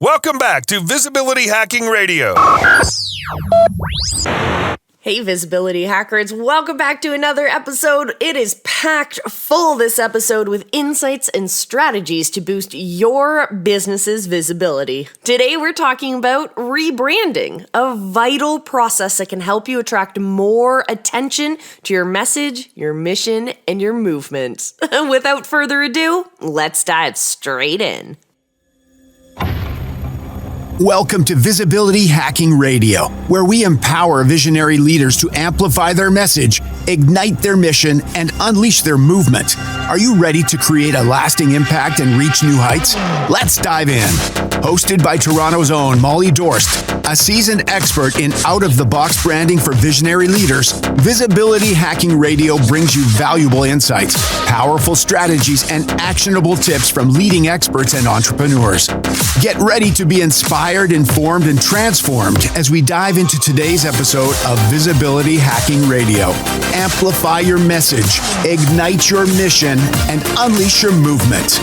Welcome back to Visibility Hacking Radio. Hey, visibility hackers, welcome back to another episode. It is packed full this episode with insights and strategies to boost your business's visibility. Today, we're talking about rebranding, a vital process that can help you attract more attention to your message, your mission, and your movement. Without further ado, let's dive straight in. Welcome to Visibility Hacking Radio, where we empower visionary leaders to amplify their message, ignite their mission, and unleash their movement. Are you ready to create a lasting impact and reach new heights? Let's dive in. Hosted by Toronto's own Molle, a seasoned expert in out-of-the-box branding for visionary leaders, Visibility Hacking Radio brings you valuable insights, powerful strategies, and actionable tips from leading experts and entrepreneurs. Get ready to be inspired, informed, and transformed as we dive into today's episode of Visibility Hacking Radio. Amplify your message, ignite your mission, and unleash your movement.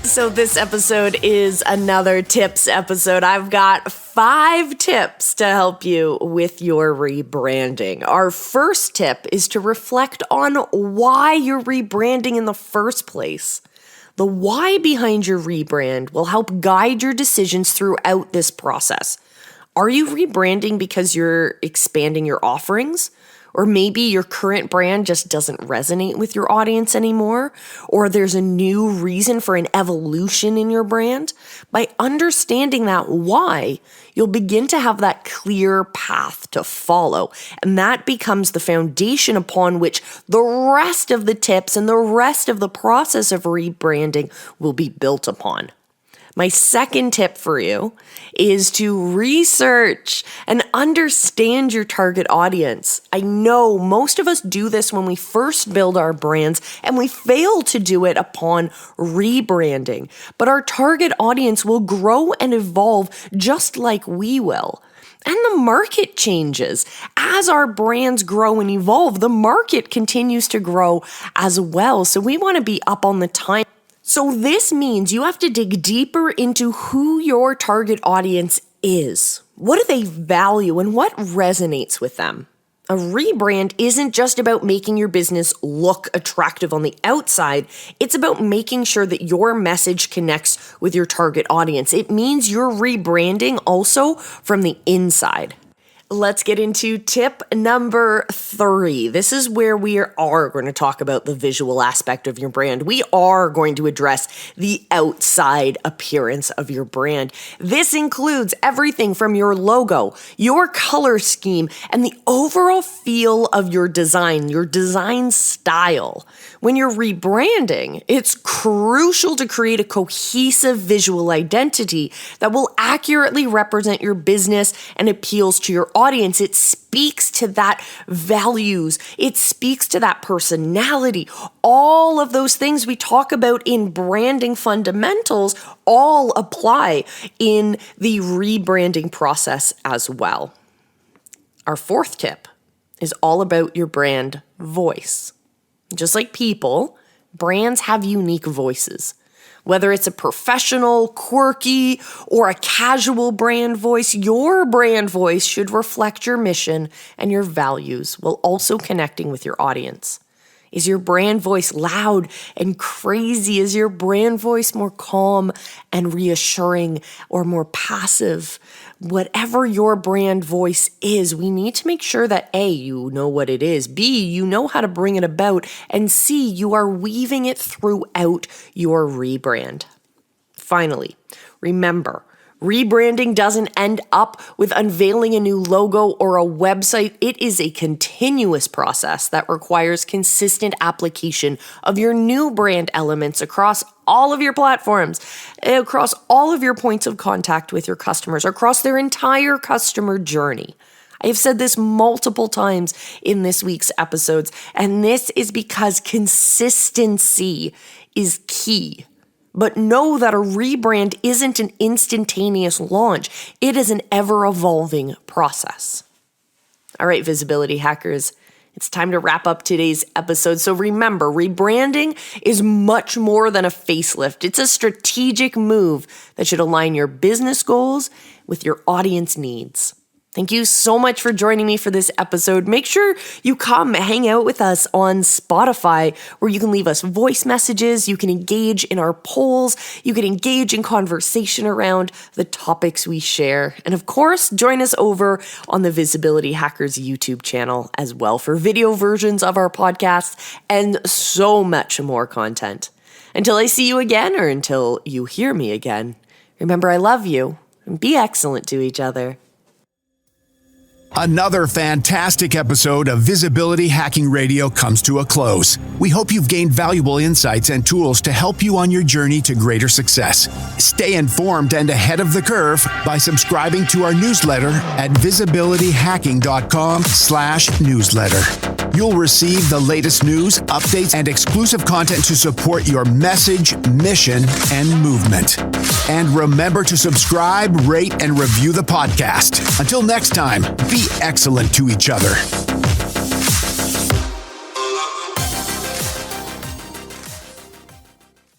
So this episode is another tips episode. I've got 5 tips to help you with your rebranding. Our first tip is to reflect on why you're rebranding in the first place. The why behind your rebrand will help guide your decisions throughout this process. Are you rebranding because you're expanding your offerings? Or maybe your current brand just doesn't resonate with your audience anymore, or there's a new reason for an evolution in your brand. By understanding that why, you'll begin to have that clear path to follow, and that becomes the foundation upon which the rest of the tips and the rest of the process of rebranding will be built upon. My second tip for you is to research and understand your target audience. I know most of us do this when we first build our brands and we fail to do it upon rebranding. But our target audience will grow and evolve just like we will. And the market changes. As our brands grow and evolve, the market continues to grow as well. So we want to be up on the time. So this means you have to dig deeper into who your target audience is. What do they value and what resonates with them? A rebrand isn't just about making your business look attractive on the outside. It's about making sure that your message connects with your target audience. It means you're rebranding also from the inside. Let's get into tip number 3. This is where we are going to talk about the visual aspect of your brand. We are going to address the outside appearance of your brand. This includes everything from your logo, your color scheme, and the overall feel of your design style. When you're rebranding, it's crucial to create a cohesive visual identity that will accurately represent your business and appeals to your audience. It speaks to that values. It speaks to that personality. All of those things we talk about in branding fundamentals all apply in the rebranding process as well. Our fourth tip is all about your brand voice. Just like people, brands have unique voices. Whether it's a professional, quirky, or a casual brand voice, your brand voice should reflect your mission and your values while also connecting with your audience. Is your brand voice loud and crazy? Is your brand voice more calm and reassuring or more passive? Whatever your brand voice is, we need to make sure that A, you know what it is, B, you know how to bring it about, and C, you are weaving it throughout your rebrand. Finally, remember, rebranding doesn't end up with unveiling a new logo or a website. It is a continuous process that requires consistent application of your new brand elements across all of your platforms, across all of your points of contact with your customers, across their entire customer journey. I have said this multiple times in this week's episodes, and this is because consistency is key. But know that a rebrand isn't an instantaneous launch. It is an ever-evolving process. All right, visibility hackers, It's time to wrap up today's episode. So remember, rebranding is much more than a facelift. It's a strategic move that should align your business goals with your audience needs. Thank you so much for joining me for this episode. Make sure you come hang out with us on Spotify, where you can leave us voice messages, you can engage in our polls, you can engage in conversation around the topics we share. And of course, join us over on the Visibility Hackers YouTube channel as well for video versions of our podcasts and so much more content. Until I see you again, or until you hear me again, remember I love you and be excellent to each other. Another fantastic episode of Visibility Hacking Radio comes to a close. We hope you've gained valuable insights and tools to help you on your journey to greater success. Stay informed and ahead of the curve by subscribing to our newsletter at visibilityhacking.com/newsletter. You'll receive the latest news, updates, and exclusive content to support your message, mission, and movement. And remember to subscribe, rate, and review the podcast. Until next time, be excellent to each other.